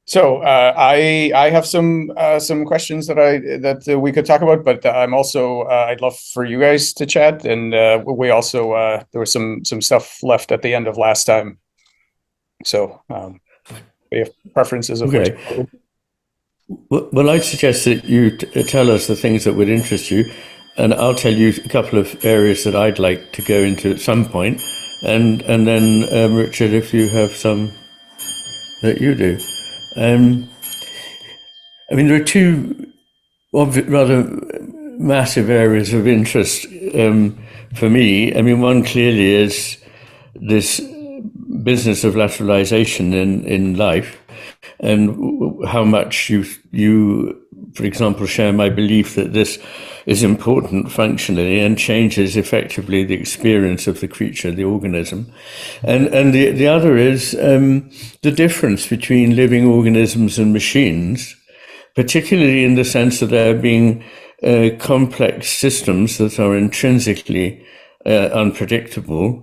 So I have some questions that we could talk about, but I'm also I'd love for you guys to chat, and we also there was some stuff left at the end of last time. So we have preferences of which. Okay. Well, I'd suggest that you tell us the things that would interest you, and I'll tell you a couple of areas that I'd like to go into at some point, and then Richard, if you have some that you do. Um, I mean, there are two rather massive areas of interest for me. I mean, one clearly is this business of lateralisation in life, and how much you, for example, share my belief that this is important functionally and changes effectively the experience of the creature, the organism. And the other is the difference between living organisms and machines, particularly in the sense that they're being complex systems that are intrinsically unpredictable.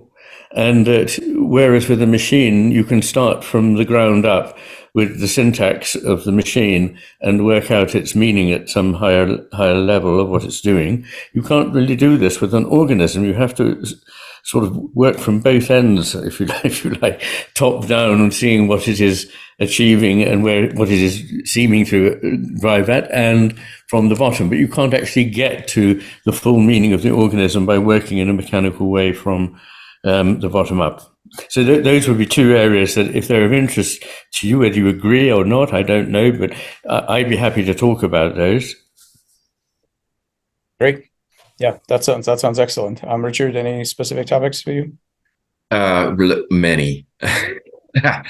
And whereas with a machine, you can start from the ground up with the syntax of the machine and work out its meaning at some higher level of what it's doing. You can't really do this with an organism. You have to sort of work from both ends, if you like, top down and seeing what it is achieving and what it is seeming to drive at, and from the bottom. But you can't actually get to the full meaning of the organism by working in a mechanical way from the bottom up. So those would be two areas that, if they're of interest to you, whether you agree or not, I don't know, but I'd be happy to talk about those. Great. Yeah, that sounds excellent. Richard, any specific topics for you? Many. I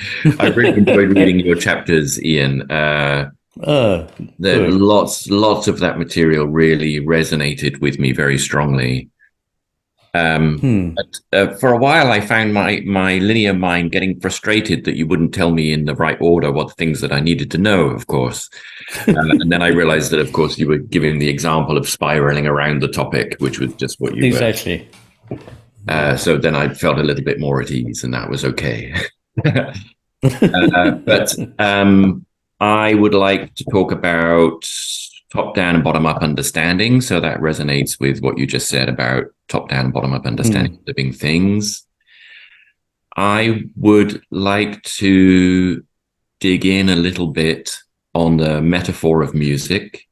really enjoyed reading your chapters, Ian. Good. Lots of that material really resonated with me very strongly. But for a while, I found my linear mind getting frustrated that you wouldn't tell me in the right order what the things that I needed to know, of course. And then I realized that, of course, you were giving the example of spiraling around the topic, which was just what you exactly. So then I felt a little bit more at ease, and that was okay. But I would like to talk about top-down and bottom-up understanding. So that resonates with what you just said about top-down and bottom-up understanding of living things. I would like to dig in a little bit on the metaphor of music.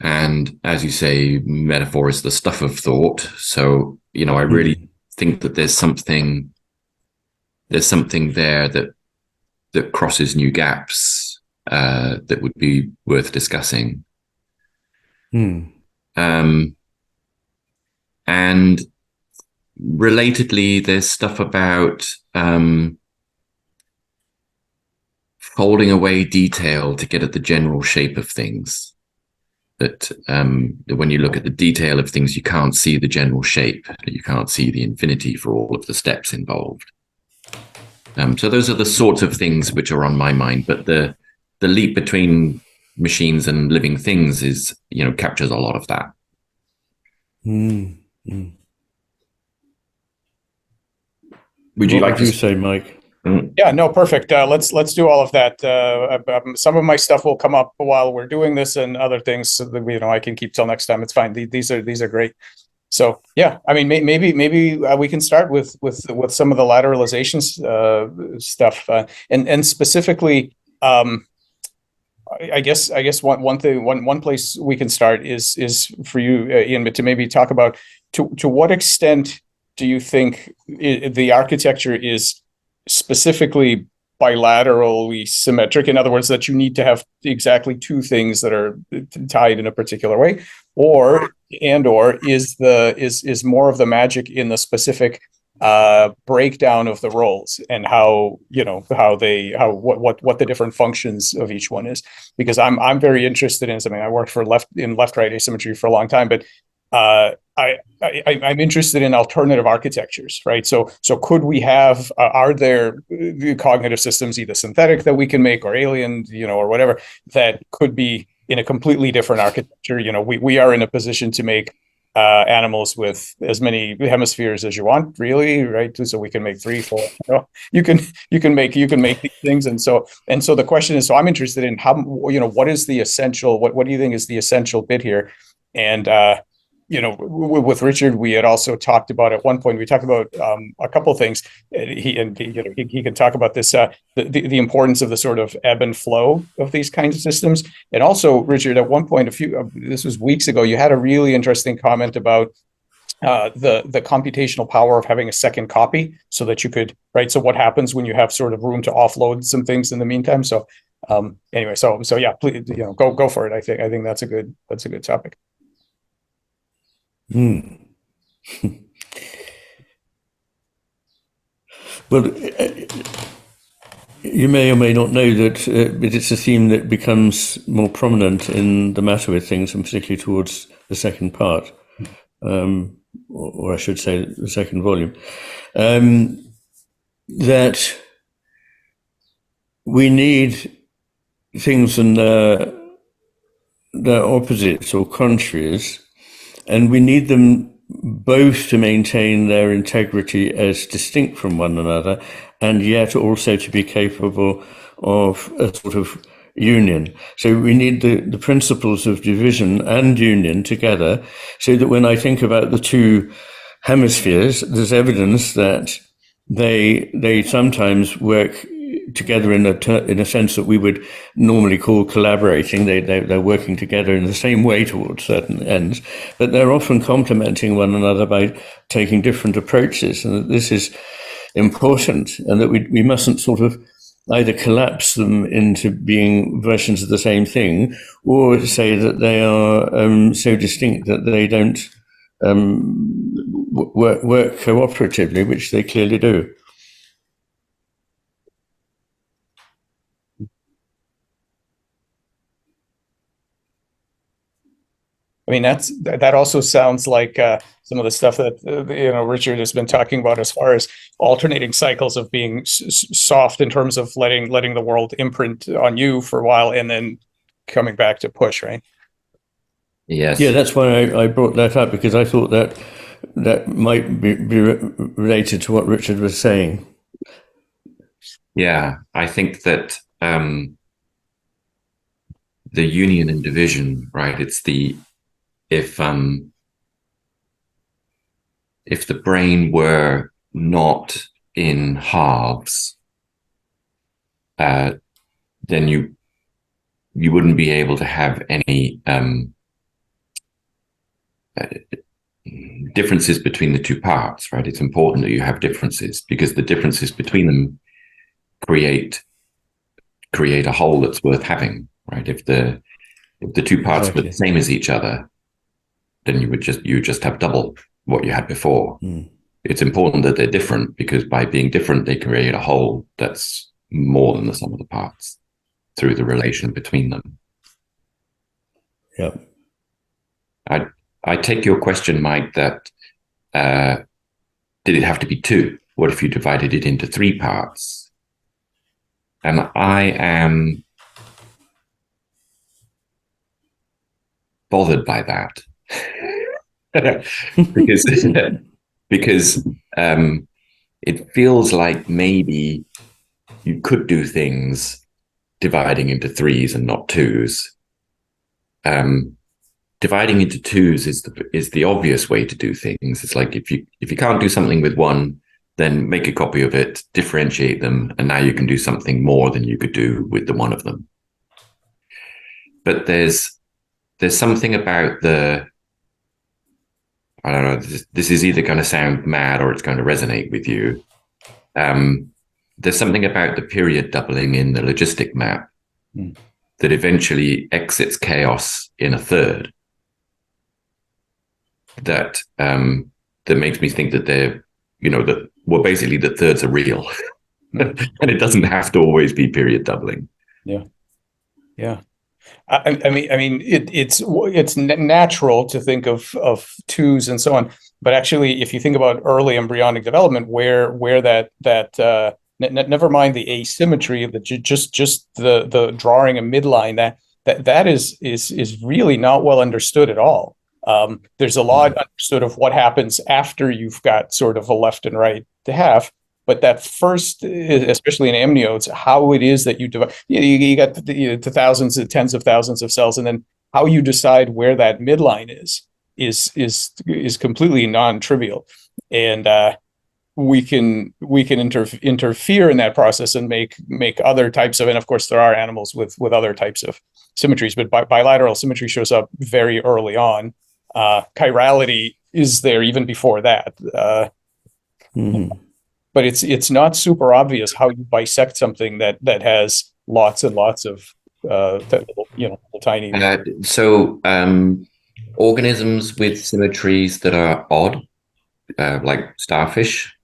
And as you say, metaphor is the stuff of thought. So, I really think that there's something there that crosses new gaps that would be worth discussing. And relatedly, there's stuff about folding away detail to get at the general shape of things. That when you look at the detail of things, you can't see the general shape. You can't see the infinity for all of the steps involved. So those are the sorts of things which are on my mind. But the leap between machines and living things is, captures a lot of that. Would you like to say, Mike? Yeah, no, perfect. Let's do all of that. Some of my stuff will come up while we're doing this, and other things, so that, I can keep till next time. It's fine. These are great. So yeah, I mean, maybe we can start with some of the lateralization stuff, and specifically. I guess one place we can start is for you, Ian, to maybe talk about to what extent do you think the architecture is specifically bilaterally symmetric? In other words, that you need to have exactly two things that are tied in a particular way, or is more of the magic in the specific breakdown of the roles and how what the different functions of each one is, because I'm very interested in something. I worked for left right asymmetry for a long time, but I'm interested in alternative architectures, right? So could we have are there cognitive systems, either synthetic that we can make or alien, or whatever, that could be in a completely different architecture? We are in a position to make animals with as many hemispheres as you want, really, right? So we can make 3, 4. You can make these things, and so the question is. So I'm interested in how, what is the essential? What do you think is the essential bit here? And with Richard, we had also talked about at one point. We talked about a couple of things. He can talk about this the importance of the sort of ebb and flow of these kinds of systems. And also, Richard, at one point, this was weeks ago, you had a really interesting comment about the computational power of having a second copy, so that you could, right? So what happens when you have sort of room to offload some things in the meantime? So anyway, so yeah, please, go for it. I think that's a good topic. Well, you may or may not know that it's a theme that becomes more prominent in the matter with things, and particularly towards the second part, or I should say the second volume, that we need things and their opposites or contraries, and we need them both to maintain their integrity as distinct from one another, and yet also to be capable of a sort of union. So we need the principles of division and union together, so that when I think about the two hemispheres, there's evidence that they sometimes work together in a sense that we would normally call collaborating. They're working together in the same way towards certain ends, but they're often complementing one another by taking different approaches, and that this is important, and that we mustn't sort of either collapse them into being versions of the same thing, or say that they are so distinct that they don't work cooperatively, which they clearly do. I mean, that also sounds like some of the stuff that Richard has been talking about, as far as alternating cycles of being soft in terms of letting the world imprint on you for a while, and then coming back to push, right? Yes. Yeah, that's why I brought that up, because I thought that might be related to what Richard was saying. Yeah, I think that the union and division, right? It's if the brain were not in halves, then you wouldn't be able to have any differences between the two parts, right? It's important that you have differences, because the differences between them create a whole that's worth having, right? If the two parts were the same as each other, then you just have double what you had before. It's important that they're different, because by being different, they create a whole that's more than the sum of the parts through the relation between them. Yeah. I take your question, Mike, that did it have to be 2? What if you divided it into 3 parts? And I am bothered by that. because it feels like maybe you could do things dividing into 3s and not 2s. Dividing into 2s is the obvious way to do things. It's like if you can't do something with 1, then make a copy of it, differentiate them, and now you can do something more than you could do with the one of them. But there's something about I don't know, this is either going to sound mad or it's going to resonate with you. There's something about the period doubling in the logistic map that eventually exits chaos in a third. That makes me think that basically the thirds are real. And it doesn't have to always be period doubling. Yeah. I mean, it's natural to think of 2s and so on, but actually, if you think about early embryonic development, where that never mind the asymmetry, just the drawing a midline, that is really not well understood at all. There's a lot understood of what happens after you've got sort of a left and right half. But that first, especially in amniotes, how it is that you divide, you got to thousands, tens of thousands of cells, and then how you decide where that midline is completely non-trivial, and we can interfere in that process and make other types of, and of course there are animals with other types of symmetries, but bilateral symmetry shows up very early on. Chirality is there even before that. But it's not super obvious how you bisect something that has lots and lots of little tiny. Organisms with symmetries that are odd, like starfish.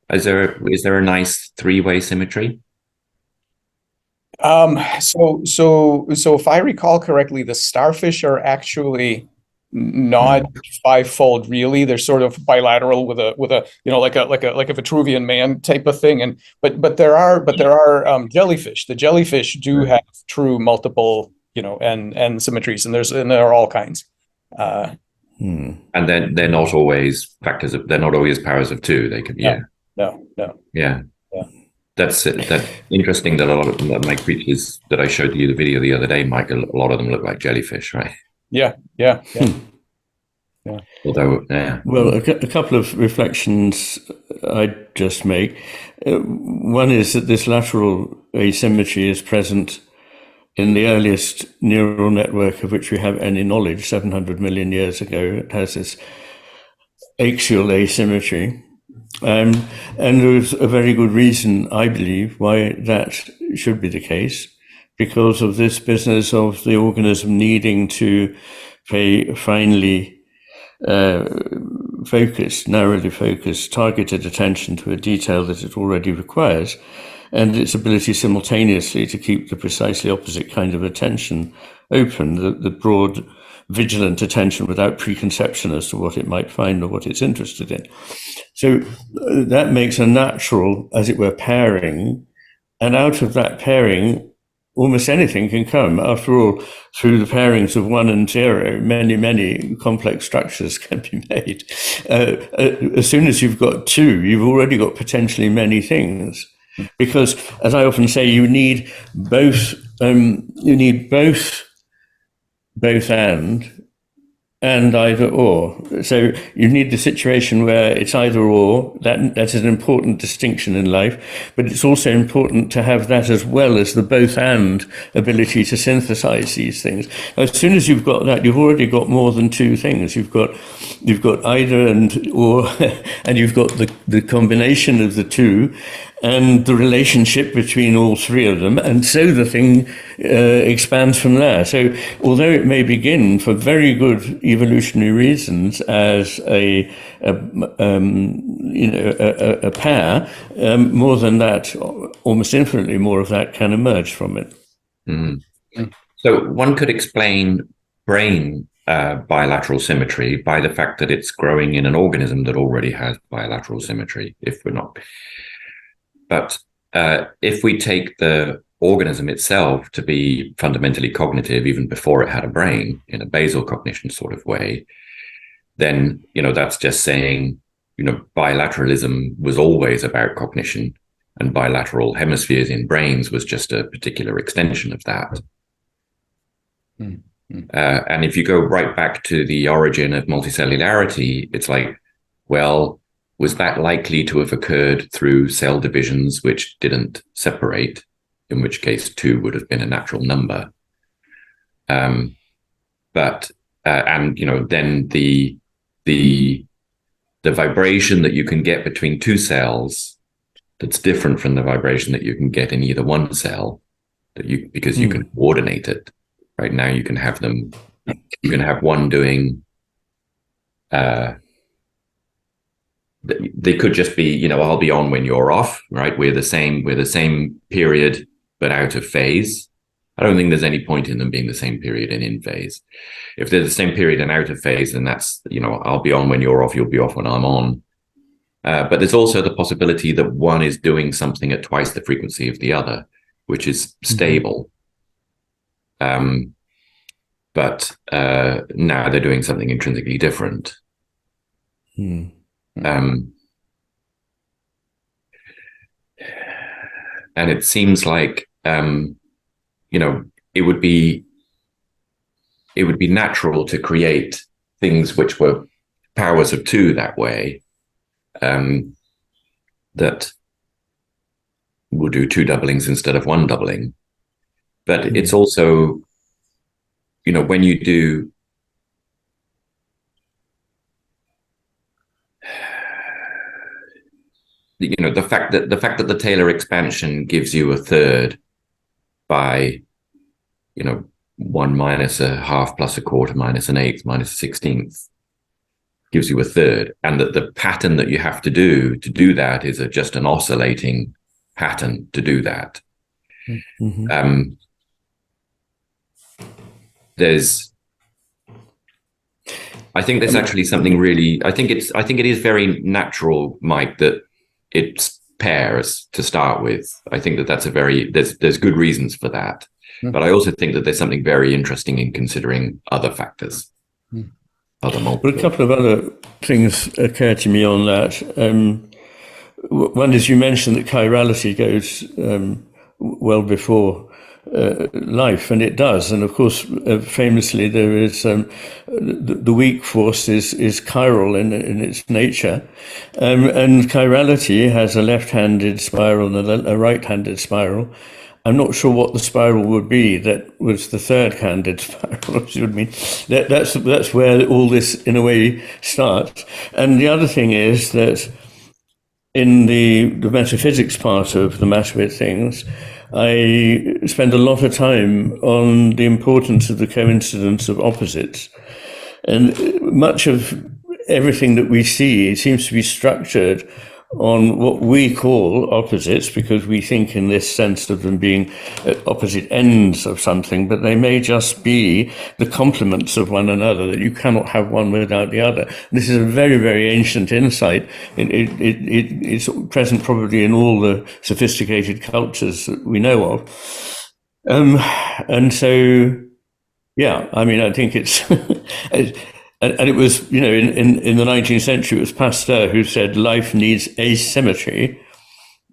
Is there a nice three-way symmetry? So if I recall correctly, the starfish are actually not fivefold really. They're sort of bilateral with a like a Vitruvian man type of thing. And but there are jellyfish. The jellyfish do have true multiple and symmetries, and there are all kinds. And then they're not always factors of, they're not always powers of two. They could be no. Yeah. That's interesting that a lot of my creatures that I showed you the video the other day, Mike, a lot of them look like jellyfish, right? Yeah. Although, well, a couple of reflections I'd just make. One is that this lateral asymmetry is present in the earliest neural network of which we have any knowledge, 700 million years ago. It has this axial asymmetry. And there's a very good reason, I believe, why that should be the case, because of this business of the organism needing to pay finely narrowly focused, targeted attention to a detail that it already requires, and its ability simultaneously to keep the precisely opposite kind of attention open, the broad, vigilant attention without preconception as to what it might find or what it's interested in. So that makes a natural, as it were, pairing, and out of that pairing, almost anything can come. After all, through the pairings of 1 and 0, many, many complex structures can be made. As soon as you've got 2, you've already got potentially many things. Because, as I often say, you need both and either or. So you need the situation where it's either or. That's an important distinction in life, but it's also important to have that as well as the both and ability to synthesize these things. As soon as you've got that, you've already got more than 2 things. You've got either and or, and you've got the combination of the 2 and the relationship between all 3 of them, and so the thing expands from there. So although it may begin for very good evolutionary reasons as a pair, more than that, almost infinitely more of that can emerge from it. So one could explain brain bilateral symmetry by the fact that it's growing in an organism that already has bilateral symmetry, if we're not. But if we take the organism itself to be fundamentally cognitive, even before it had a brain, in a basal cognition sort of way, then, that's just saying, bilateralism was always about cognition, and bilateral hemispheres in brains was just a particular extension of that. And if you go right back to the origin of multicellularity, it's like, well, was that likely to have occurred through cell divisions which didn't separate, in which case 2 would have been a natural number? Then the vibration that you can get between 2 cells that's different from the vibration that you can get in either one cell, because you can coordinate it. Right now you can have them, you can have one doing they could just be, I'll be on when you're off, right? We're the same period, but out of phase. I don't think there's any point in them being the same period and in phase. If they're the same period and out of phase, then that's, I'll be on when you're off, you'll be off when I'm on. But there's also the possibility that one is doing something at twice the frequency of the other, which is stable. but now they're doing something intrinsically different. And it seems like it would be natural to create things which were powers of two that way, that will do two doublings instead of one doubling. But it's also, when you do the fact that the Taylor expansion gives you a third by 1 minus a half plus a quarter minus an eighth minus a 16th gives you a third, and that the pattern that you have to do that is just an oscillating pattern to do that. I think there's actually something really, I think it is very natural, Mike, that it's pairs to start with. I think that's there's good reasons for that. But I also think that there's something very interesting in considering other factors. Other multiples. Well, a couple of other things occur to me on that. One is, you mentioned that chirality goes well before life, and it does. And of course, famously, there is the weak force is chiral in its nature, and chirality has a left-handed spiral and a right-handed spiral. I'm not sure what the spiral would be that was the third-handed spiral. That's where all this, in a way, starts. And the other thing is that in the metaphysics part of the matter with things, I spend a lot of time on the importance of the coincidence of opposites. And much of everything that we see seems to be structured on what we call opposites, because we think in this sense of them being at opposite ends of something, but they may just be the complements of one another, that you cannot have one without the other. This is a very, very ancient insight. It's present probably in all the sophisticated cultures that we know of. And so, yeah, I mean, I think it's... And it was, in the 19th century, it was Pasteur who said life needs asymmetry.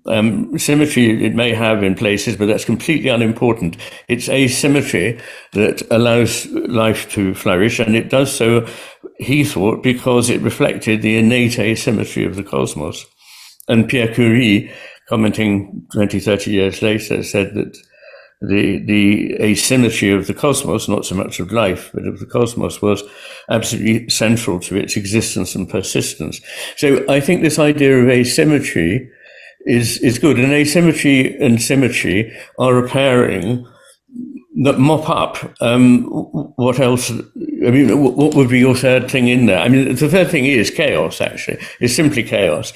Symmetry it may have in places, but that's completely unimportant. It's asymmetry that allows life to flourish, and it does so, he thought, because it reflected the innate asymmetry of the cosmos. And Pierre Curie, commenting 20, 30 years later, said that the asymmetry of the cosmos, not so much of life, but of the cosmos, was absolutely central to its existence and persistence. So I think this idea of asymmetry is good. And asymmetry and symmetry are a pairing that mop up what else. I mean, what would be your third thing in there? I mean, the third thing is chaos, actually. It's simply chaos.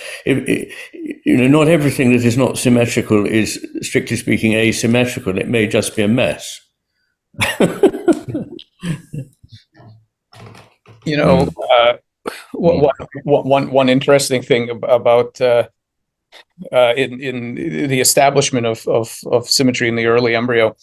Not everything that is not symmetrical is, strictly speaking, asymmetrical. It may just be a mess. One interesting thing about in the establishment of symmetry in the early embryo,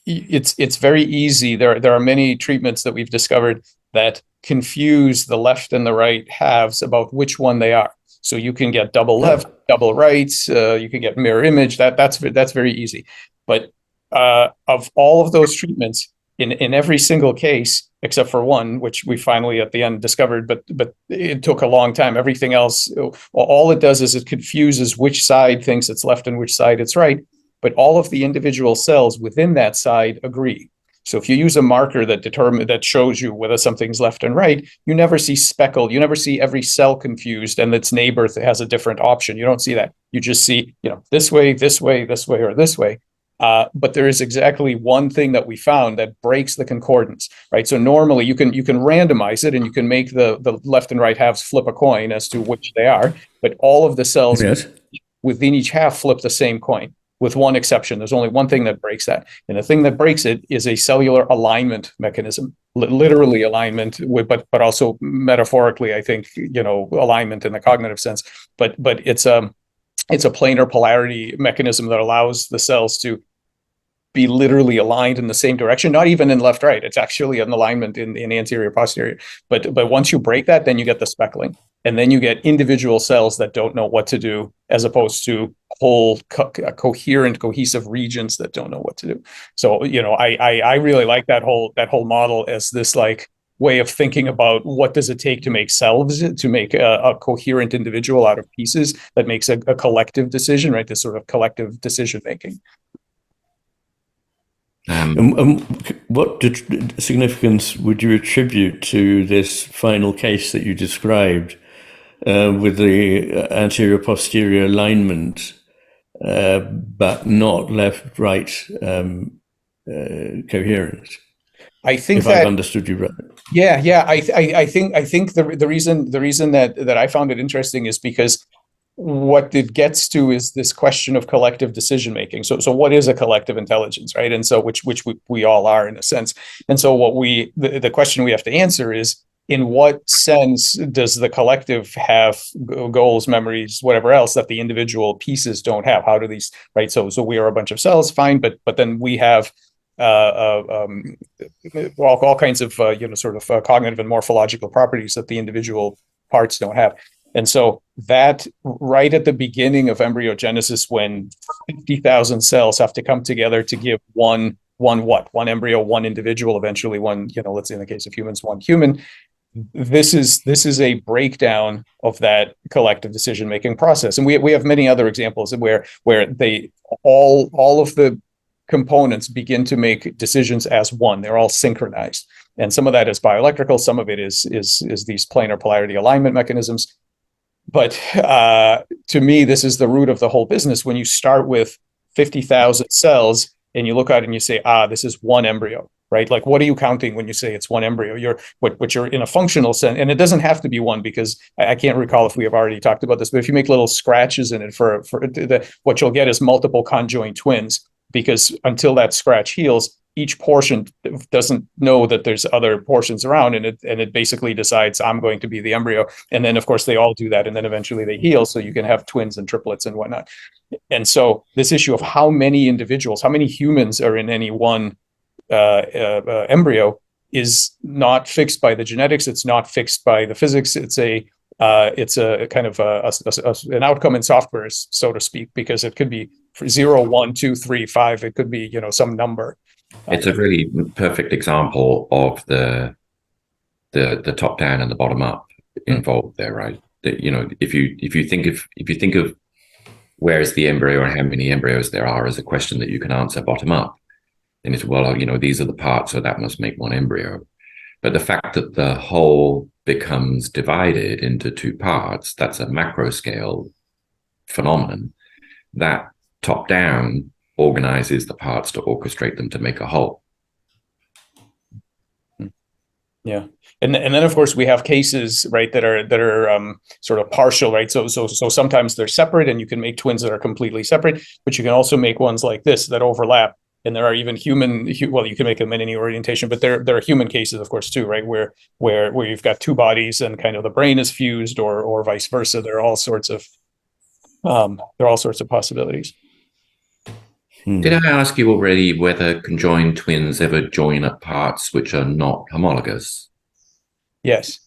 it's very easy. There are many treatments that we've discovered that confuse the left and the right halves about which one they are. So you can get double left, double right. You can get mirror image. That's very easy. But of all of those treatments, in every single case, except for one, which we finally at the end discovered, but it took a long time. Everything else, all it does is it confuses which side thinks it's left and which side it's right. But all of the individual cells within that side agree. So if you use a marker that shows you whether something's left and right, you never see speckled. You never see every cell confused and its neighbor has a different option. You don't see that. You just see, this way, this way, this way, or this way. But there is exactly one thing that we found that breaks the concordance, right? So normally you can randomize it and you can make the left and right halves flip a coin as to which they are, but all of the cells within each half flip the same coin. With one exception. There's only one thing that breaks that. And the thing that breaks it is a cellular alignment mechanism, literally alignment, but also metaphorically, I think, alignment in the cognitive sense. But it's a planar polarity mechanism that allows the cells to be literally aligned in the same direction, not even in left right. It's actually an alignment in anterior posterior. But once you break that, then you get the speckling, and then you get individual cells that don't know what to do, as opposed to whole coherent, cohesive regions that don't know what to do. So I really like that whole model as this like way of thinking about what does it take to make selves, to make a coherent individual out of pieces that makes a collective decision, right? This sort of collective decision making. And what significance would you attribute to this final case that you described with the anterior-posterior alignment, but not left-right coherence? I think if I've understood you right. Yeah. I think the reason that I found it interesting is because what it gets to is this question of collective decision making. So what is a collective intelligence, right? And so which we all are in a sense. And so the question we have to answer is, in what sense does the collective have goals, memories, whatever else that the individual pieces don't have? How do these, right? So we are a bunch of cells, fine, but then we have all kinds of cognitive and morphological properties that the individual parts don't have. And so that right at the beginning of embryogenesis, when 50,000 cells have to come together to give one embryo, one individual, eventually one, let's say in the case of humans, one human. This is a breakdown of that collective decision-making process. And we have many other examples where they all of the components begin to make decisions as one. They're all synchronized. And some of that is bioelectrical, some of it is these planar polarity alignment mechanisms. But to me, this is the root of the whole business. When you start with 50,000 cells and you look at it and you say, this is one embryo, right? Like, what are you counting when you say it's one embryo? You're in a functional sense, and it doesn't have to be one, because I can't recall if we have already talked about this, but if you make little scratches in it what you'll get is multiple conjoined twins, because until that scratch heals, each portion doesn't know that there's other portions around, and it basically decides, I'm going to be the embryo. And then of course they all do that, and then eventually they heal, so you can have twins and triplets and whatnot. And so this issue of how many individuals, how many humans are in any one embryo is not fixed by the genetics. It's not fixed by the physics. It's a kind of an outcome in software, so to speak, because it could be 0, 1, 2, 3, 5. It could be some number. It's a really perfect example of the top down and the bottom up involved there, right? That, if you think of where's the embryo and how many embryos there are as a question that you can answer bottom up, then it's, well, these are the parts, so that must make one embryo. But the fact that the whole becomes divided into two parts, that's a macro scale phenomenon. That top down organizes the parts to orchestrate them to make a whole. Yeah. And then of course we have cases, right, that are sort of partial, right? So sometimes they're separate, and you can make twins that are completely separate, but you can also make ones like this that overlap. And there are even you can make them in any orientation, but there are human cases, of course, too, right, where you've got two bodies and kind of the brain is fused, or vice versa. There are all sorts of possibilities. Did I ask you already whether conjoined twins ever join at parts which are not homologous? Yes,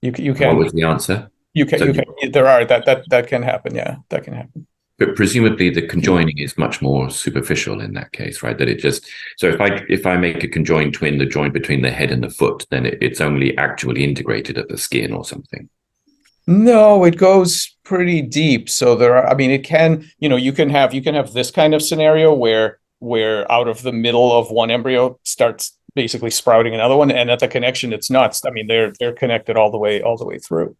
you can. What was the answer? You can. There are that can happen. Yeah, that can happen. But presumably the conjoining is much more superficial in that case, right? That it just, so if I make a conjoined twin, the joint between the head and the foot, then it's only actually integrated at the skin or something. No, it goes pretty deep. So it can, you can have this kind of scenario where out of the middle of one embryo starts basically sprouting another one, and at the connection, it's nuts. I mean, they're connected all the way through.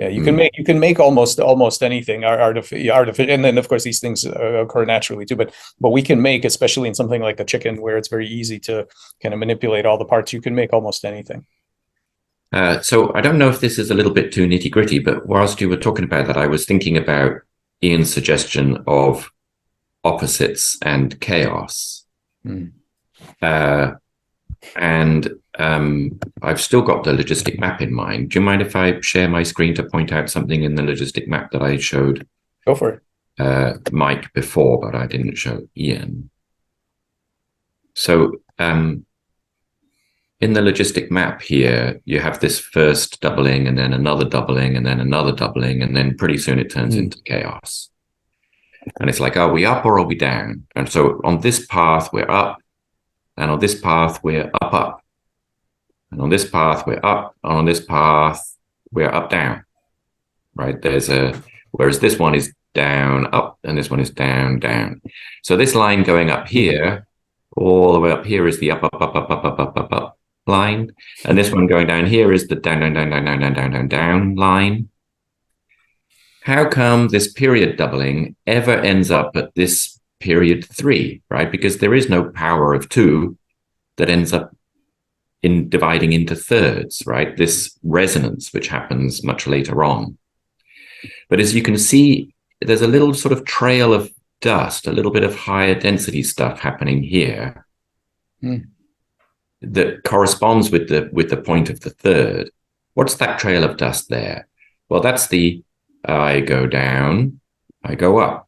Yeah, you can make almost anything artificial, and then of course these things occur naturally too. But we can make, especially in something like a chicken, where it's very easy to kind of manipulate all the parts. You can make almost anything. So I don't know if this is a little bit too nitty gritty, but whilst you were talking about that, I was thinking about Iain's suggestion of opposites and chaos. And I've still got the logistic map in mind. Do you mind if I share my screen to point out something in the logistic map that I showed? Go for it. Mike before, but I didn't show Iain. So in the logistic map here, you have this first doubling and then another doubling and then another doubling, and then pretty soon it turns into chaos. And it's like, are we up or are we down? And so on this path, we're up. And on this path, we're up. And on this path, we're up. And on this path, we're up, down. Right? Whereas this one is down, up, and this one is down, down. So this line going up here, all the way up here is the up line. And this one going down here is the down line. How come this period doubling ever ends up at this period 3, right? Because there is no power of 2 that ends up in dividing into thirds, right? This resonance, which happens much later on. But as you can see, there's a little sort of trail of dust, a little bit of higher density stuff happening here that corresponds with the point of the third. What's that trail of dust there? Well, that's the I go down, I go up,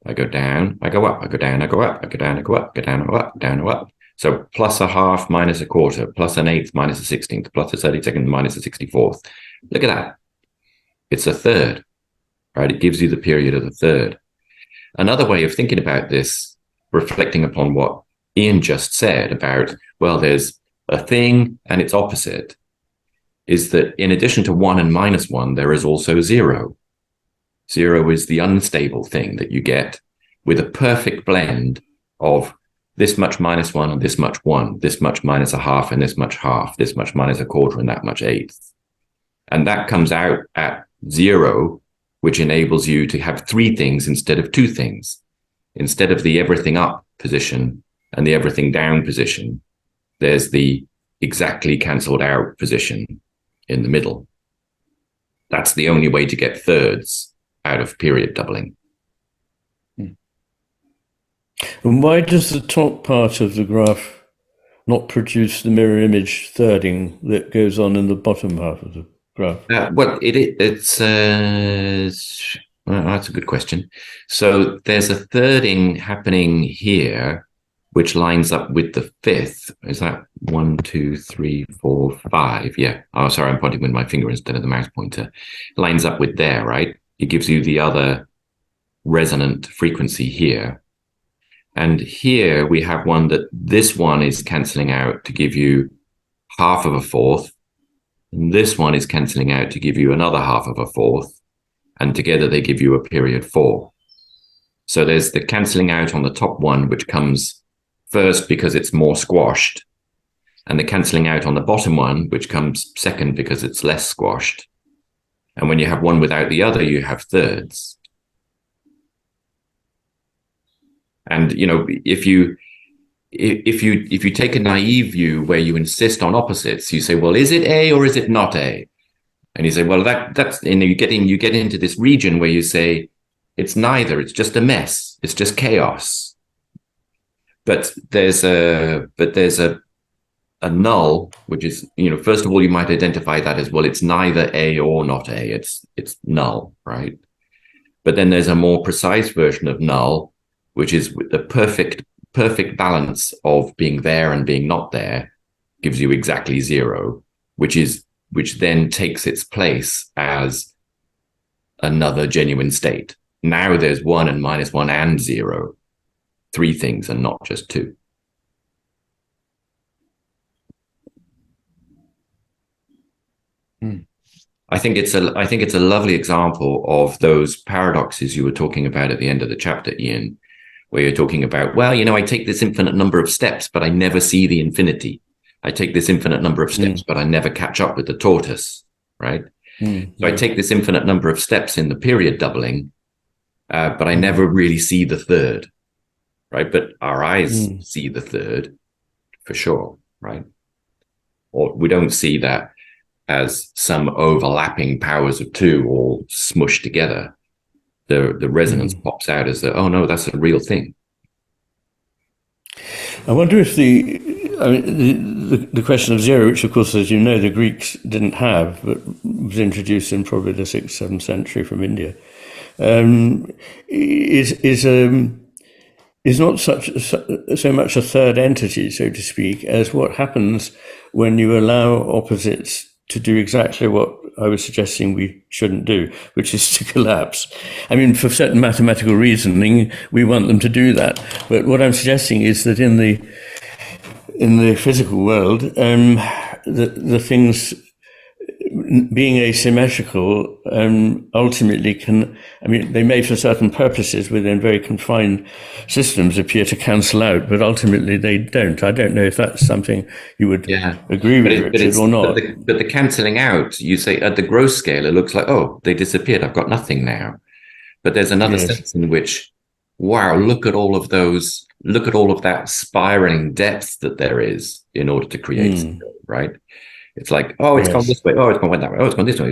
I go down, I go up, I go down, I go up, I go down, I go up, go down, I go up, down, I go up. So plus a half minus a quarter, plus an eighth minus a 16th, plus a 32nd minus a 64th. Look at that. It's a third, right? It gives you the period of the third. Another way of thinking about this, reflecting upon what Iain just said about, well, there's a thing and its opposite, is that in addition to 1 and minus 1, there is also 0. 0 is the unstable thing that you get with a perfect blend of this much minus 1 and this much 1, this much minus a half and this much half, this much minus a quarter and that much eighth. And that comes out at 0, which enables you to have 3 things instead of 2 things. Instead of the everything up position and the everything down position, there's the exactly cancelled out position in the middle. That's the only way to get thirds out of period doubling. And why does the top part of the graph not produce the mirror image thirding that goes on in the bottom half of the graph? Well, it's well, that's a good question. So there's a thirding happening here, which lines up with the fifth. Is that 1, 2, 3, 4, 5? Yeah. Oh, sorry, I'm pointing with my finger instead of the mouse pointer. Lines up with there, right? It gives you the other resonant frequency here. And here we have one that this one is cancelling out to give you half of a fourth. And this one is cancelling out to give you another half of a fourth. And together they give you a period 4. So there's the cancelling out on the top one, which comes first because it's more squashed. And the cancelling out on the bottom one, which comes second because it's less squashed. And when you have one without the other, you have thirds. And, you know, if you take a naive view where you insist on opposites, you say, well, is it A or is it not A? And you say, well, that's, and you get into this region where you say, it's neither, it's just a mess, it's just chaos. But there's a null, which is, you know, first of all, you might identify that as, well, it's neither A or not A, it's null, right? But then there's a more precise version of null, which is the perfect balance of being there and being not there, gives you exactly 0, which then takes its place as another genuine state. Now there's 1 and minus 1 and 0, 3 things and not just 2. I think it's a lovely example of those paradoxes you were talking about at the end of the chapter, Iain, where you're talking about, well, you know, I take this infinite number of steps, but I never see the infinity. I take this infinite number of steps, but I never catch up with the tortoise, right? So I take this infinite number of steps in the period doubling, but I never really see the third, right? But our eyes see the third for sure, right? Or we don't see that as some overlapping powers of 2 all smushed together. The resonance pops out as oh no, that's a real thing. I wonder if the question of 0, which of course, as you know, the Greeks didn't have, but was introduced in probably the 6th, 7th century from India. is not so much a third entity, so to speak, as what happens when you allow opposites to do exactly what I was suggesting we shouldn't do, which is to collapse. I mean, for certain mathematical reasoning, we want them to do that. But what I'm suggesting is that in the physical world, the things being asymmetrical ultimately can, I mean, they may for certain purposes within very confined systems appear to cancel out, but ultimately they don't. I don't know if that's something you would agree with, Richard, or not. But the cancelling out, you say at the gross scale, it looks like, oh, they disappeared, I've got nothing now. But there's another sense in which, wow, look at all of that spiraling depth that there is in order to create something, right? It's like, oh, it's gone this way. Oh, it's gone that way. Oh, it's gone this way.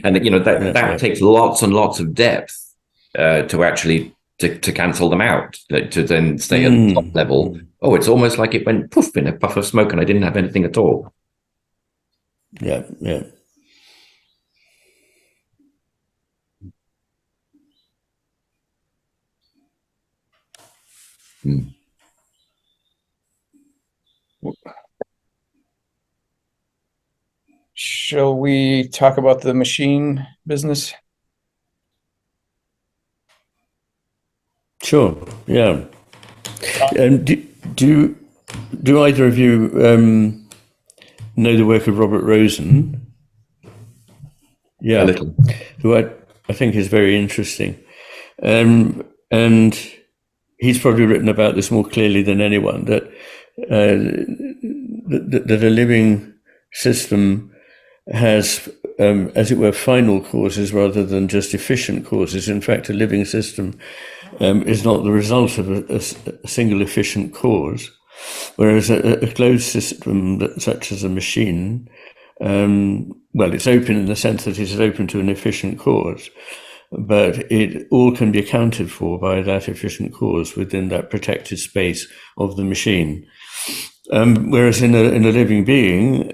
And you know that takes lots and lots of depth to actually to cancel them out. To then stay at the top level. Oh, it's almost like it went poof in a puff of smoke, and I didn't have anything at all. Yeah. Shall we talk about the machine business? Sure. Yeah. Do either of you know the work of Robert Rosen? Yeah, A little. Who I think is very interesting, and he's probably written about this more clearly than anyone. That that a living system has, as it were, final causes rather than just efficient causes. In fact, a living system is not the result of a single efficient cause, whereas a closed system, such as a machine, well, it's open in the sense that it is open to an efficient cause, but it all can be accounted for by that efficient cause within that protected space of the machine. Whereas in a living being,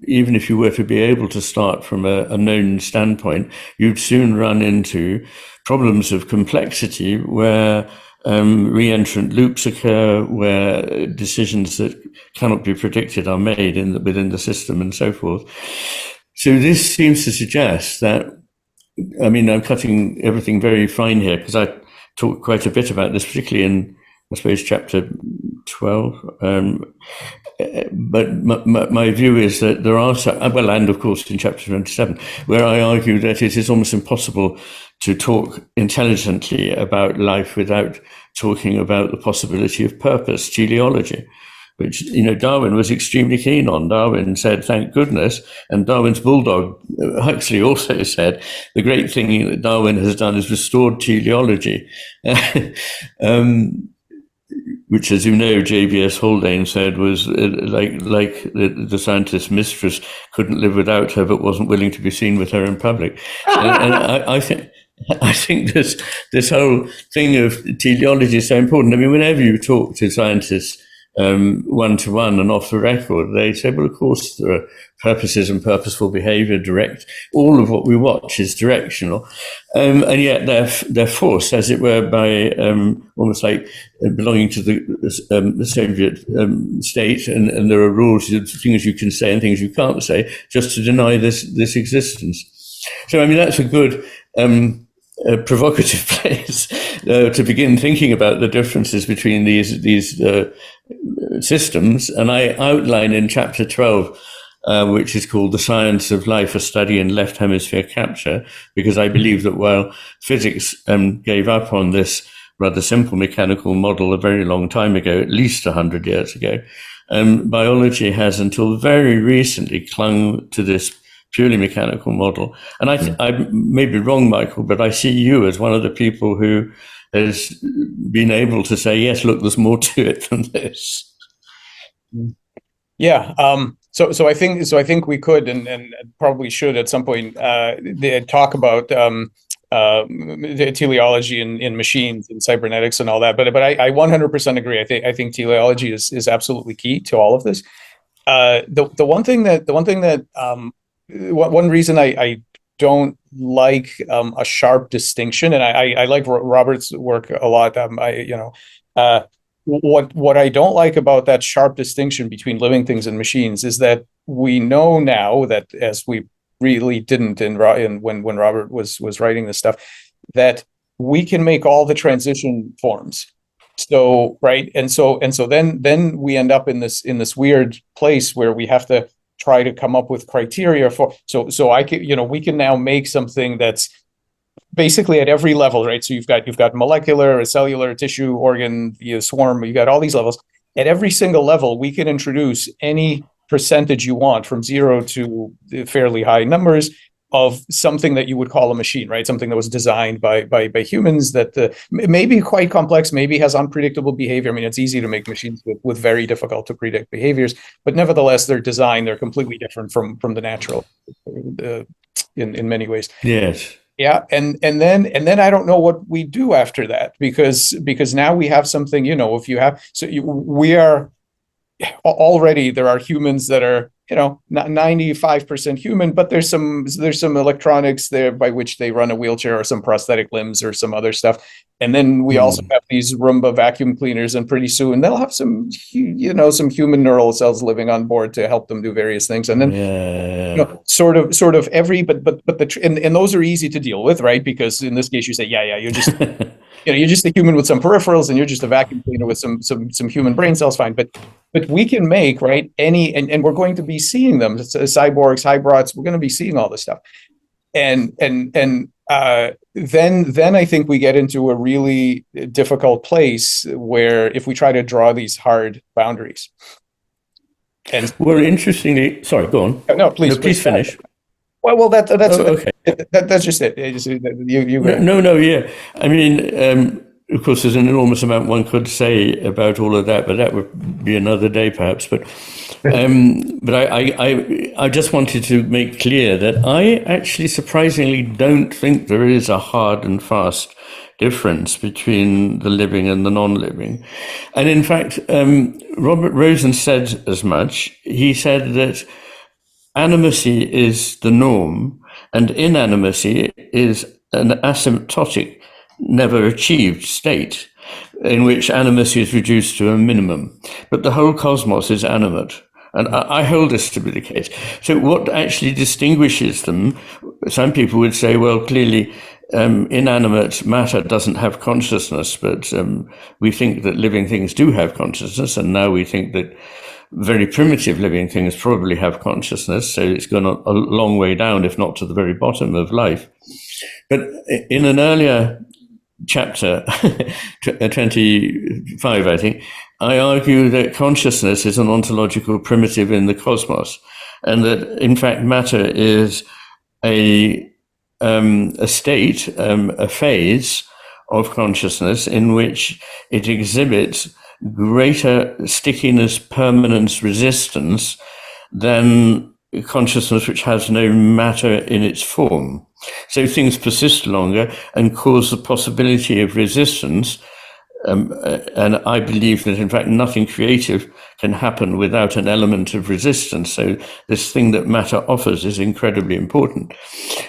even if you were to be able to start from a known standpoint, you'd soon run into problems of complexity where re-entrant loops occur, where decisions that cannot be predicted are made within the system and so forth. So this seems to suggest that, I mean, I'm cutting everything very fine here because I talk quite a bit about this, particularly in, I suppose, chapter 12. But my view is that there are some, well, and of course in chapter 27, where I argue that it is almost impossible to talk intelligently about life without talking about the possibility of purpose, teleology, which, you know, Darwin was extremely keen on. Darwin said, thank goodness. And Darwin's bulldog, Huxley, also said, the great thing that Darwin has done is restored teleology. Which, as you know, JBS Haldane said was like the scientist's mistress couldn't live without her, but wasn't willing to be seen with her in public. And I think this whole thing of teleology is so important. I mean, whenever you talk to scientists one-to-one and off the record, they say, well, of course, there are purposes and purposeful behavior, direct. All of what we watch is directional. And yet they're forced, as it were, by almost like belonging to the Soviet state, and there are rules, things you can say and things you can't say, just to deny this existence. So, I mean, that's a good provocative place to begin thinking about the differences between these systems. And I outline in chapter 12, which is called The Science of Life, a Study in Left Hemisphere Capture, because I believe that while physics gave up on this rather simple mechanical model a very long time ago, at least 100 years ago, biology has until very recently clung to this purely mechanical model. And I may be wrong, Michael, but I see you as one of the people who has been able to say, yes, look, there's more to it than this. Yeah. So I think we could and probably should at some point talk about the teleology in machines and cybernetics and all that. But I 100% agree. I think teleology is absolutely key to all of this. One reason I don't like a sharp distinction, and I like Robert's work a lot. What I don't like about that sharp distinction between living things and machines is that we know now that, as we really didn't when Robert was writing this stuff, that we can make all the transition forms. So right, and so then we end up in this weird place where we have to try to come up with criteria for. So I can, we can now make something that's basically at every level, right? So you've got molecular, cellular, tissue, organ, swarm. You got all these levels. At every single level, we can introduce any percentage you want, from 0 to fairly high numbers, of something that you would call a machine, right? Something that was designed by humans, that may be quite complex, maybe has unpredictable behavior. I mean, it's easy to make machines with very difficult to predict behaviors, but nevertheless, they're completely different from the natural in many ways. Yes. Yeah, and then I don't know what we do after that, because now we have something, if you have, we are already, there are humans that are, not 95% human, but there's some electronics there by which they run a wheelchair, or some prosthetic limbs, or some other stuff. And then we also have these Roomba vacuum cleaners, and pretty soon they'll have some human neural cells living on board to help them do various things. And then sort of every, but and those are easy to deal with, right? Because in this case, you say, you're just you're just a human with some peripherals, and you're just a vacuum cleaner with some human brain cells, fine. But we can make, right, any, and we're going to be seeing them, cyborgs, hybrids, we're going to be seeing all this stuff. And then I think we get into a really difficult place, where if we try to draw these hard boundaries. And well, interestingly, sorry, go on. No, please finish. Well, that's okay. That's just it. Yeah. I mean, of course, there's an enormous amount one could say about all of that, but that would be another day, perhaps. But I just wanted to make clear that I actually surprisingly don't think there is a hard and fast difference between the living and the non-living. And in fact, Robert Rosen said as much. He said that animacy is the norm, and inanimacy is an asymptotic, never achieved state, in which animacy is reduced to a minimum. But the whole cosmos is animate. And I hold this to be the case. So what actually distinguishes them, some people would say, well, clearly inanimate matter doesn't have consciousness, but we think that living things do have consciousness, and now we think that very primitive living things probably have consciousness, so it's gone a long way down, if not to the very bottom of life. But in an earlier chapter, 25, I think, I argue that consciousness is an ontological primitive in the cosmos, and that, in fact, matter is a state, a phase of consciousness in which it exhibits greater stickiness, permanence, resistance than consciousness which has no matter in its form. So things persist longer and cause the possibility of resistance. And I believe that, in fact, nothing creative can happen without an element of resistance. So this thing that matter offers is incredibly important.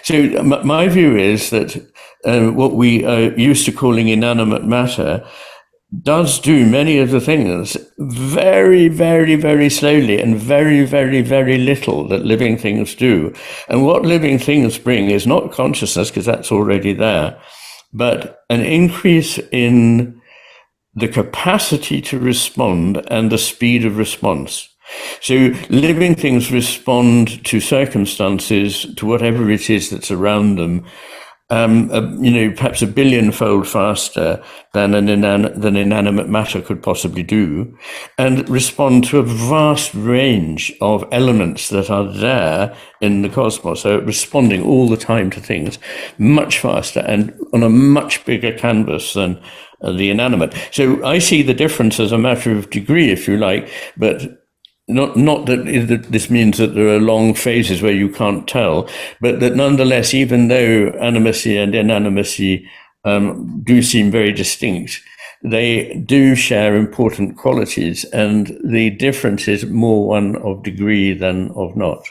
So my view is that what we are used to calling inanimate matter does do many of the things very, very, very slowly, and very, very, very little that living things do. And what living things bring is not consciousness, because that's already there, but an increase in the capacity to respond and the speed of response. So living things respond to circumstances, to whatever it is that's around them, perhaps a billionfold faster than inanimate matter could possibly do, and respond to a vast range of elements that are there in the cosmos. So responding all the time to things much faster and on a much bigger canvas than the inanimate. So I see the difference as a matter of degree, if you like, but not that this means that there are long phases where you can't tell, but that nonetheless, even though animacy and inanimacy do seem very distinct, they do share important qualities, and the difference is more one of degree than of not.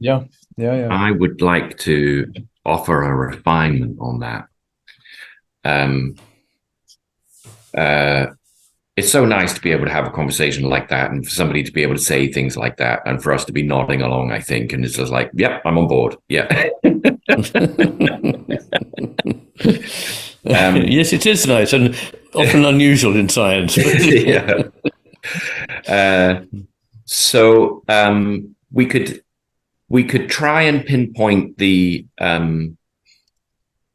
Yeah. I would like to offer a refinement on that. It's so nice to be able to have a conversation like that, and for somebody to be able to say things like that, and for us to be nodding along, I think, and it's just like, yep, I'm on board. Yeah. Yes, it is nice and often unusual in science. Yeah. So we could try and pinpoint the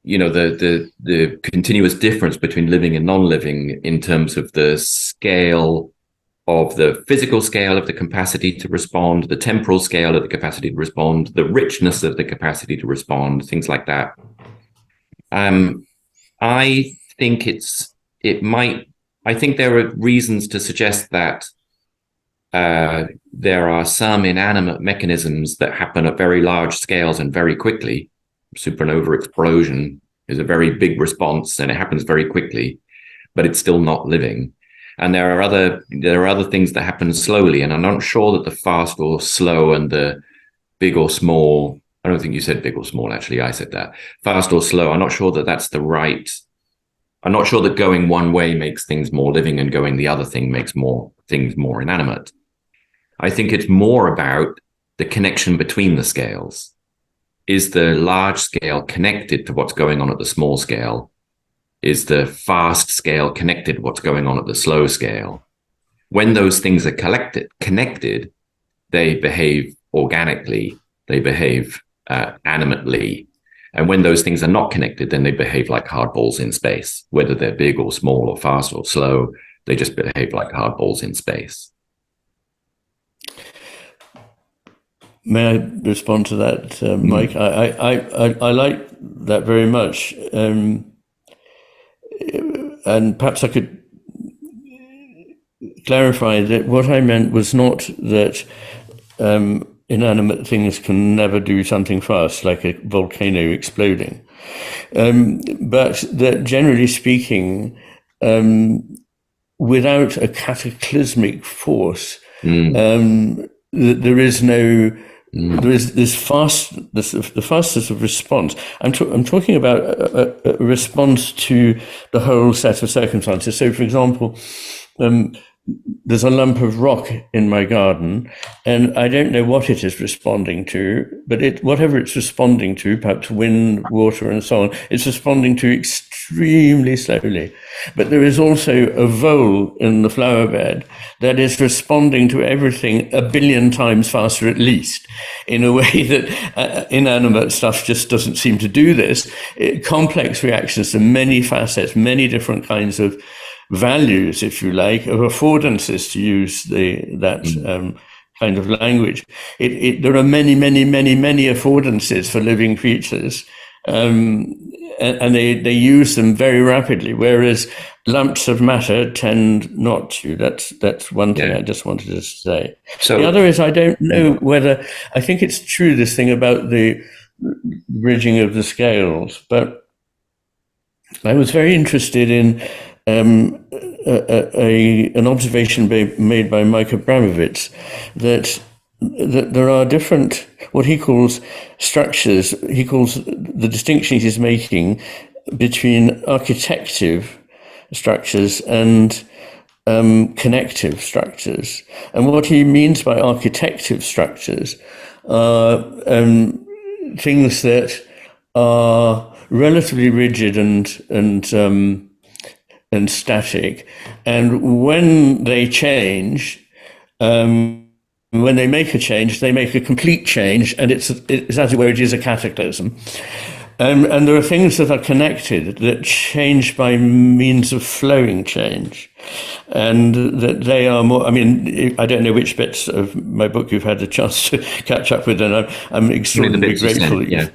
the continuous difference between living and non-living in terms of the scale of the physical scale of the capacity to respond, the temporal scale of the capacity to respond, the richness of the capacity to respond, things like that. I think I think there are reasons to suggest that there are some inanimate mechanisms that happen at very large scales and very quickly. Supernova explosion is a very big response, and it happens very quickly, but it's still not living. And there are other things that happen slowly, and I'm not sure that the fast or slow and the big or small. I don't think you said big or small. Actually, I said that fast or slow. I'm not sure that that's the right. I'm not sure that going one way makes things more living and going the other thing makes things more inanimate. I think it's more about the connection between the scales. Is the large scale connected to what's going on at the small scale? Is the fast scale connected to what's going on at the slow scale? When those things are connected, they behave organically, they behave animately. And when those things are not connected, then they behave like hardballs in space. Whether they're big or small or fast or slow, they just behave like hardballs in space. May I respond to that, Mike? I like that very much. And perhaps I could clarify that what I meant was not that inanimate things can never do something fast, like a volcano exploding, but that generally speaking, without a cataclysmic force, there is no. There is the fastest of response. I'm talking about a response to the whole set of circumstances. So, for example, there's a lump of rock in my garden, and I don't know what it is responding to, but whatever it's responding to, perhaps wind, water, and so on, it's responding to extremely slowly. But there is also a vole in the flower bed that is responding to everything a billion times faster at least, in a way that inanimate stuff just doesn't seem to do this. Complex reactions to many facets, many different kinds of values, if you like, of affordances, to use that kind of language. There are many, many, many, many affordances for living creatures, and they use them very rapidly, whereas lumps of matter tend not to. That's one thing I just wanted to say. So the other is, I don't know whether, I think it's true, this thing about the bridging of the scales, but I was very interested in an observation made by Mike Abramovitz that there are different, what he calls structures. He calls the distinction he's making between architective structures and connective structures. And what he means by architective structures are things that are relatively rigid and static, and when they change, when they make a change, they make a complete change, and it's as it were, it is a cataclysm. And there are things that are connected that change by means of flowing change, and that they are more. I mean, I don't know which bits of my book you've had a chance to catch up with, and I'm extremely grateful that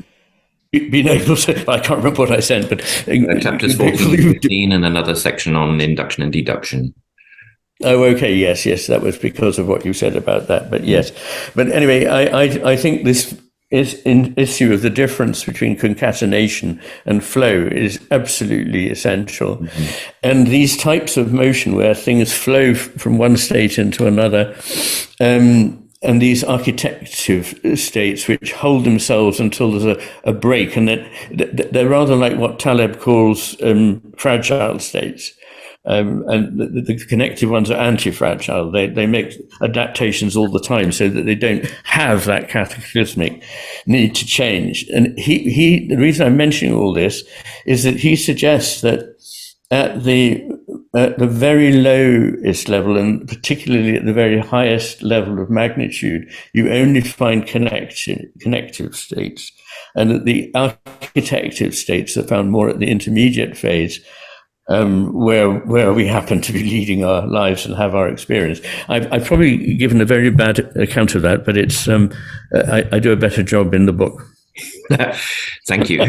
you've been able to. I can't remember what I sent, but chapters 14 and 15, and another section on induction and deduction. Oh, okay, yes, that was because of what you said about that. But yes, but anyway, I think this issue of the difference between concatenation and flow is absolutely essential. Mm-hmm. And these types of motion where things flow from one state into another, and these architective states which hold themselves until there's a break, and that they're rather like what Taleb calls fragile states. And the connective ones are anti-fragile. They make adaptations all the time so that they don't have that cataclysmic need to change. And the reason I'm mentioning all this is that he suggests that at the very lowest level, and particularly at the very highest level of magnitude, you only find connective states, and that the architective states are found more at the intermediate phase, where we happen to be leading our lives and have our experience. I've probably given a very bad account of that, but it's I do a better job in the book. Thank you.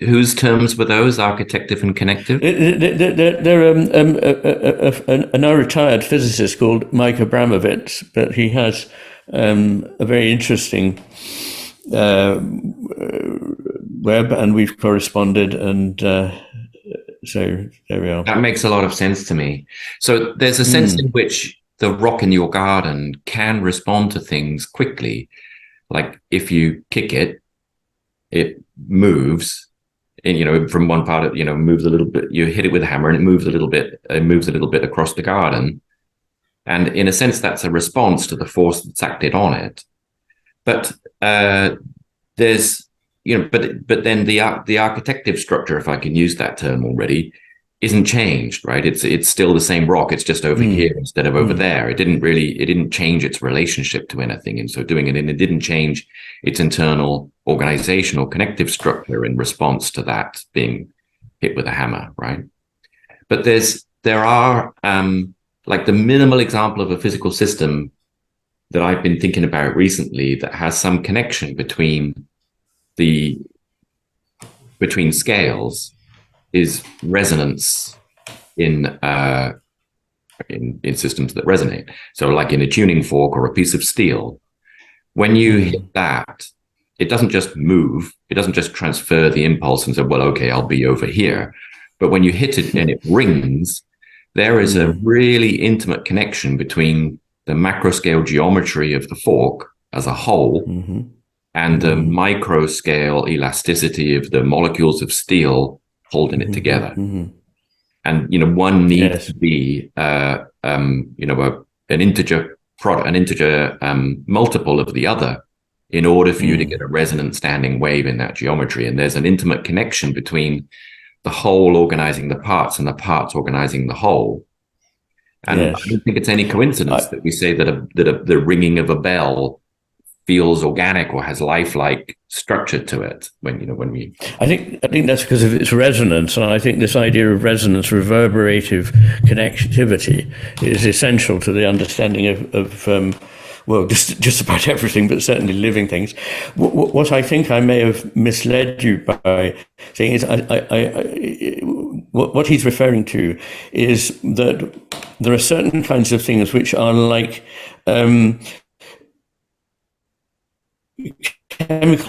Whose terms were those? Architective and connective? They're a now retired physicist called Mike Abramovitz, but he has a very interesting web, and we've corresponded, and so there we are. That makes a lot of sense to me. So there's a sense in which the rock in your garden can respond to things quickly. Like if you kick it, it moves, and from one part of moves a little bit. You hit it with a hammer, and it moves a little bit. It moves a little bit across the garden, and in a sense, that's a response to the force that's acted on it. But there's but then the architective structure, if I can use that term already, isn't changed, right? It's still the same rock. It's just over here instead of over there. It didn't change its relationship to anything in so doing it, and it didn't change its internal organizational connective structure in response to that being hit with a hammer, right? But there are like the minimal example of a physical system that I've been thinking about recently that has some connection between scales is resonance in systems that resonate. So like in a tuning fork or a piece of steel, when you hit that, it doesn't just move, it doesn't just transfer the impulse and say, well, okay, I'll be over here. But when you hit it and it rings, there is a really intimate connection between the macro scale geometry of the fork as a whole and the micro scale elasticity of the molecules of steel holding it together. And one needs to be an integer multiple of the other in order for you to get a resonant standing wave in that geometry. And there's an intimate connection between the whole organizing the parts and the parts organizing the whole. And I don't think it's any coincidence that we say that the ringing of a bell feels organic or has lifelike structure to it when we. I think that's because of its resonance, and I think this idea of resonance, reverberative connectivity, is essential to the understanding of just about everything, but certainly living things. What I think I may have misled you by saying is, what he's referring to is that there are certain kinds of things which are like chemical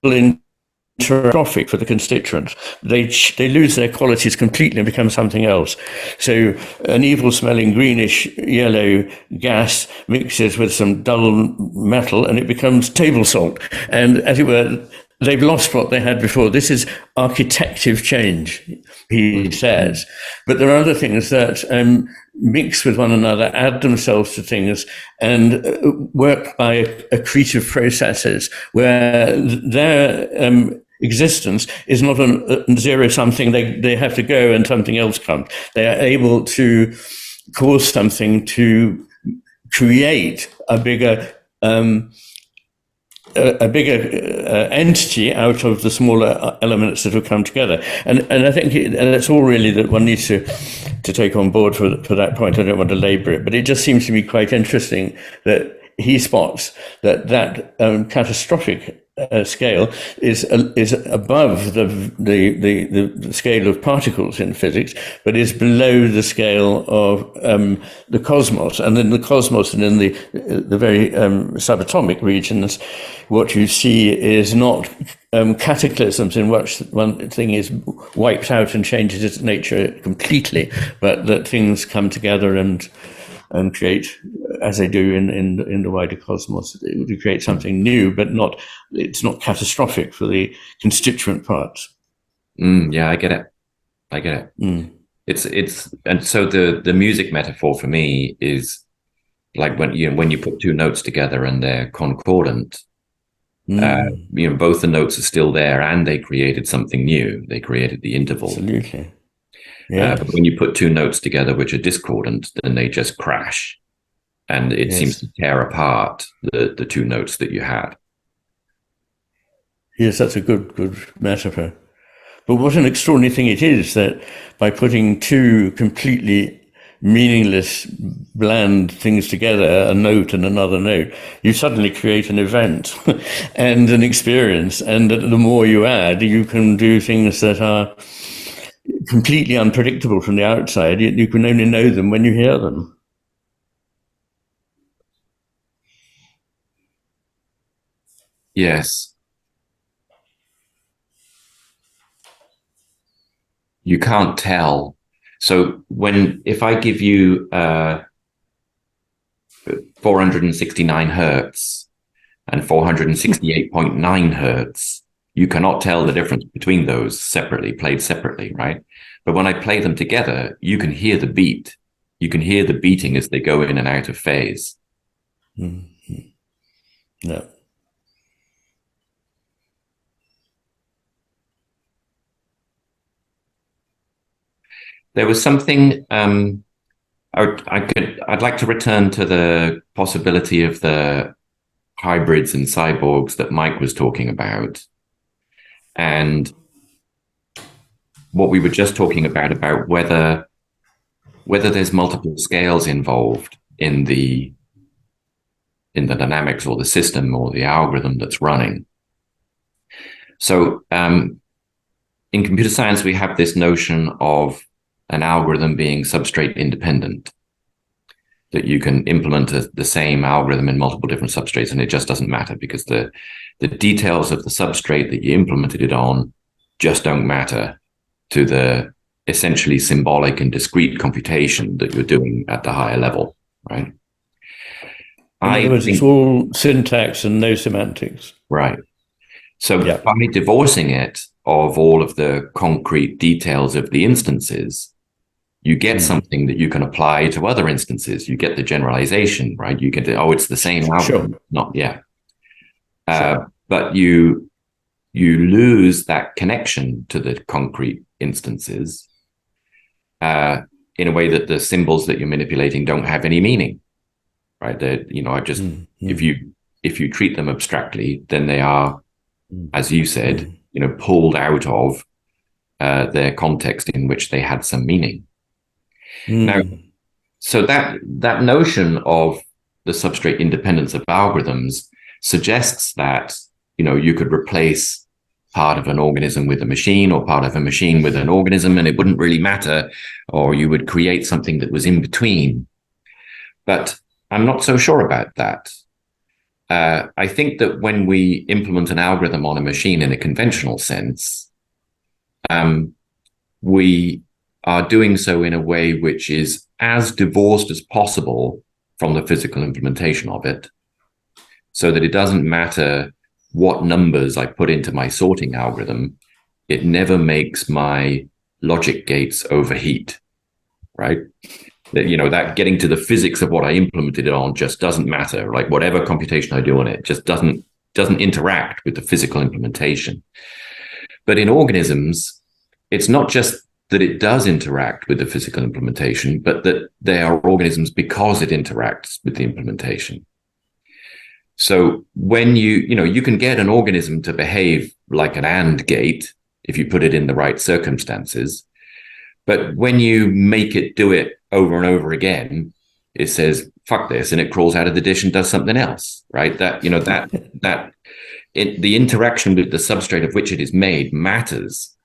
intertrophic for the constituents. They lose their qualities completely and become something else. So an evil-smelling greenish yellow gas mixes with some dull metal, and it becomes table salt. And as it were, they've lost what they had before. This is architective change, he says. But there are other things that mix with one another, add themselves to things, and work by accretive processes where their existence is not a zero-sum thing. They have to go and something else comes. They are able to cause something to create a bigger entity out of the smaller elements that have come together, and I think that's all really that one needs to take on board for that point. I don't want to labour it, but it just seems to me quite interesting that he spots that catastrophic scale is above the scale of particles in physics, but is below the scale of the cosmos. And in the cosmos and in the very subatomic regions, what you see is not cataclysms in which one thing is wiped out and changes its nature completely, but that things come together and and create, as they do in the wider cosmos, to create something new, but it's not catastrophic for the constituent parts. Yeah, I get it. It's and so the music metaphor for me is like when you put two notes together and they're concordant. Both the notes are still there, and they created something new. They created the interval. Absolutely. Yeah. But when you put two notes together which are discordant, then they just crash, and it seems to tear apart the two notes that you had. Yes, that's a good metaphor. But what an extraordinary thing it is that by putting two completely meaningless, bland things together, a note and another note, you suddenly create an event and an experience. And the more you add, you can do things that are completely unpredictable from the outside. You can only know them when you hear them. Yes. You can't tell. So if I give you 469 hertz and 468.9 hertz, you cannot tell the difference between those played separately, right? But when I play them together, you can hear the beat. You can hear the beating as they go in and out of phase. Mm-hmm. Yeah. There was something I'd like to return to the possibility of the hybrids and cyborgs that Mike was talking about, and what we were just talking about whether there's multiple scales involved in the dynamics or the system or the algorithm that's running. So in computer science, we have this notion of an algorithm being substrate independent, that you can implement the same algorithm in multiple different substrates, and it just doesn't matter because the details of the substrate that you implemented it on just don't matter to the essentially symbolic and discrete computation that you're doing at the higher level, right? In other words, it's all syntax and no semantics. Right. So by divorcing it of all of the concrete details of the instances, you get something that you can apply to other instances. You get the generalization, right? You get it's the same algorithm. Sure. Not but you lose that connection to the concrete instances in a way that the symbols that you're manipulating don't have any meaning, right? If you treat them abstractly, then they are, as you said, pulled out of their context in which they had some meaning. Now, so that notion of the substrate independence of algorithms suggests that, you could replace part of an organism with a machine or part of a machine with an organism, and it wouldn't really matter, or you would create something that was in between. But I'm not so sure about that. I think that when we implement an algorithm on a machine in a conventional sense, we are doing so in a way which is as divorced as possible from the physical implementation of it, so that it doesn't matter what numbers I put into my sorting algorithm. It never makes my logic gates overheat, right? That getting to the physics of what I implemented it on just doesn't matter. Like whatever computation I do on it just doesn't interact with the physical implementation. But in organisms, it's not just that it does interact with the physical implementation, but that they are organisms because it interacts with the implementation. So when you can get an organism to behave like an AND gate if you put it in the right circumstances, but when you make it do it over and over again, it says, fuck this, and it crawls out of the dish and does something else, right? The interaction with the substrate of which it is made matters.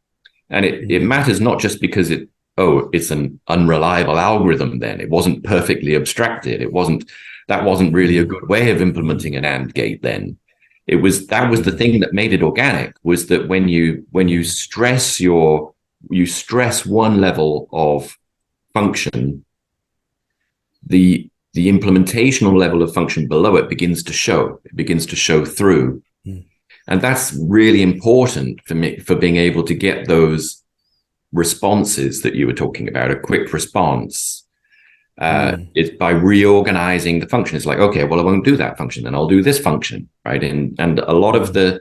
And it matters not just because it's an unreliable algorithm then. It wasn't perfectly abstracted. That wasn't really a good way of implementing an AND gate then. That was the thing that made it organic, was that when you stress one level of function, the the implementational level of function below it begins to show. It begins to show through. And that's really important for me, for being able to get those responses that you were talking about, a quick response. It's by reorganizing the function. It's like, okay, well, I won't do that function, then I'll do this function, right? And a lot of the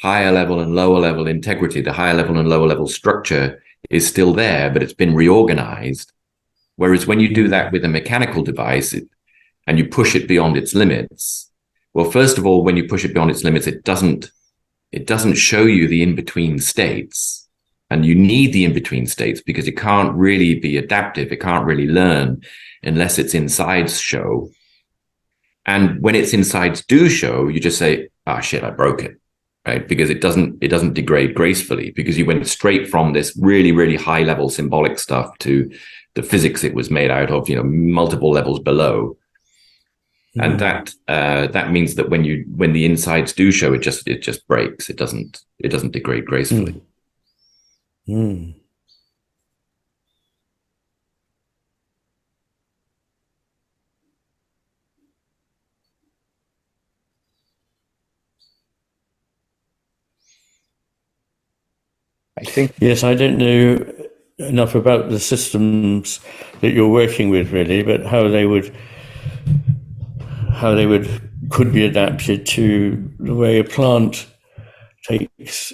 higher level and lower level integrity, the higher level and lower level structure is still there, but it's been reorganized. Whereas when you do that with a mechanical device and you push it beyond its limits, well, first of all, when you push it beyond its limits, it doesn't show you the in-between states. And you need the in-between states because it can't really be adaptive. It can't really learn unless its insides show. And when its insides do show, you just say, ah, shit, I broke it, right? Because it doesn't degrade gracefully, because you went straight from this really, really high level symbolic stuff to the physics it was made out of, multiple levels below. And that means that when the insides do show, it just breaks. It doesn't degrade gracefully. I think. Yes, I don't know enough about the systems that you're working with, really, but how they could be adapted to the way a plant takes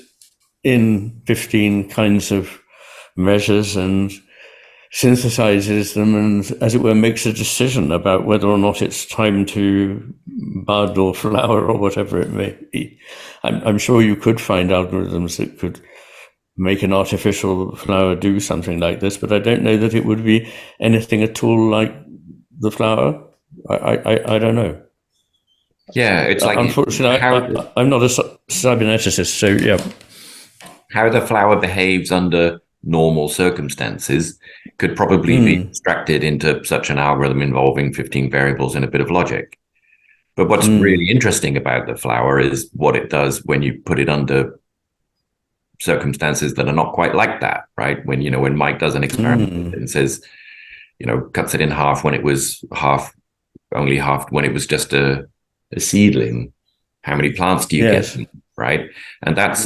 in 15 kinds of measures and synthesizes them and, as it were, makes a decision about whether or not it's time to bud or flower or whatever it may be. I'm sure you could find algorithms that could make an artificial flower do something like this, but I don't know that it would be anything at all like the flower. I don't know. Yeah, it's like, unfortunately, I'm not a cyberneticist, so yeah. How the flower behaves under normal circumstances could probably be extracted into such an algorithm involving 15 variables and a bit of logic. But what's really interesting about the flower is what it does when you put it under circumstances that are not quite like that, right? When Mike does an experiment and says, cuts it in half when it was only half when it was just a seedling. How many plants do you get, right? And that's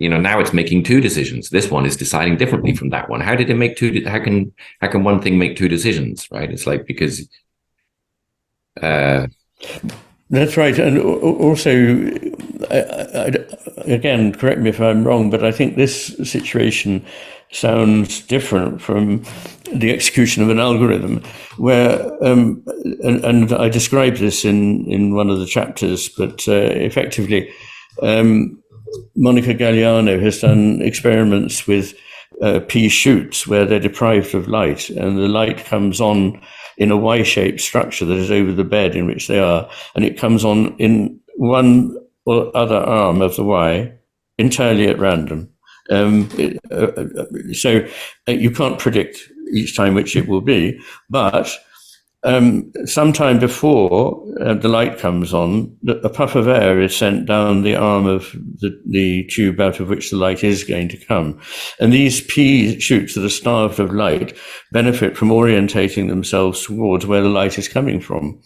now it's making two decisions. This one is deciding differently from that one. How did it make two? How can one thing make two decisions, right? It's like, because that's right. And also, again, correct me if I'm wrong, but I think this situation sounds different from the execution of an algorithm, where, and I describe this in one of the chapters, but effectively, Monica Galliano has done experiments with pea shoots where they're deprived of light, and the light comes on in a Y-shaped structure that is over the bed in which they are, and it comes on in one or other arm of the Y entirely at random. So you can't predict each time which it will be, but sometime before the light comes on, a puff of air is sent down the arm of the tube out of which the light is going to come. And these pea shoots that are starved of light benefit from orientating themselves towards where the light is coming from.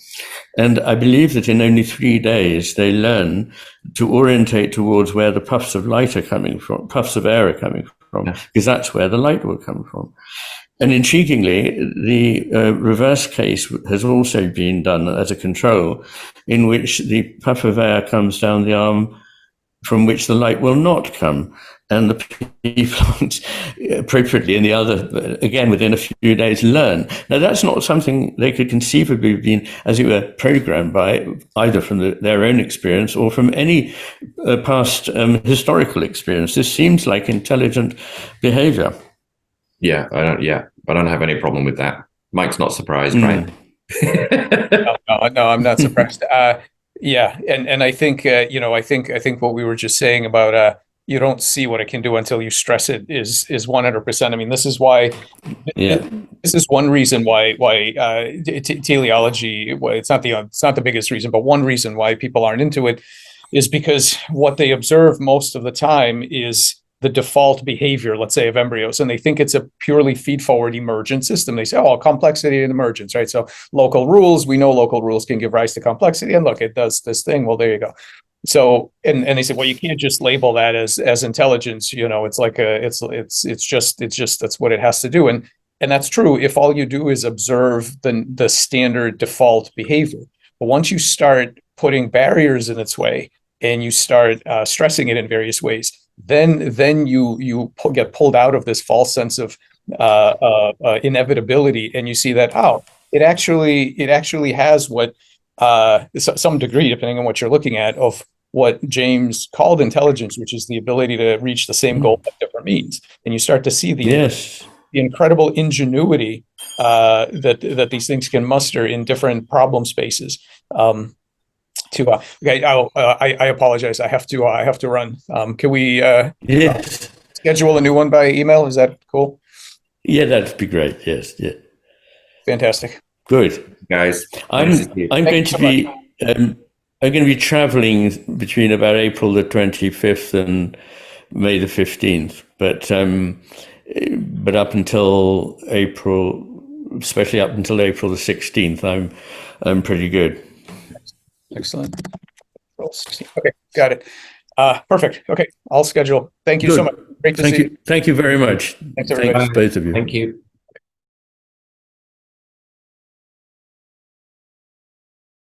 And I believe that in only 3 days, they learn to orientate towards where the puffs of light are coming from, puffs of air are coming from, because that's where the light will come from. And intriguingly, the reverse case has also been done as a control, in which the puff of air comes down the arm from which the light will not come. And the pea plants, appropriately in the other, again, within a few days, learn. Now, that's not something they could conceivably have been, as it were, programmed by, either from their own experience or from any past historical experience. This seems like intelligent behavior. Yeah, I don't have any problem with that. Mike's not surprised, right? No, I'm not surprised. Yeah, and I think I think what we were just saying about you don't see what it can do until you stress it is 100%. I mean, this is why. Yeah. This is one reason why teleology. Well, it's not the biggest reason, but one reason why people aren't into it is because what they observe most of the time is the default behavior, let's say, of embryos, and they think it's a purely feed-forward emergent system. They say, oh, complexity and emergence, right? So local rules, we know local rules can give rise to complexity, and look, it does this thing. Well, there you go. So, and they say, well, you can't just label that as intelligence. It's like it's just that's what it has to do, and that's true if all you do is observe the standard default behavior. But once you start putting barriers in its way and you start stressing it in various ways, then you get pulled out of this false sense of inevitability, and you see that it actually has what some degree, depending on what you're looking at, of what James called intelligence, which is the ability to reach the same goal by different means. And you start to see the incredible ingenuity that these things can muster in different problem spaces. Okay, I apologize. I have to run. Can we schedule a new one by email? Is that cool? Yeah, that'd be great. Yes, yeah. Fantastic. Good, guys. I'm going to be traveling between about April the 25th and May the 15th, but up until April, especially up until April the 16th, I'm pretty good. Excellent. Okay, got it. Perfect. Okay, I'll schedule. Thank you so much. Great to see you. Thank you very much. Thanks, everybody. Thanks, both of you. Thank you.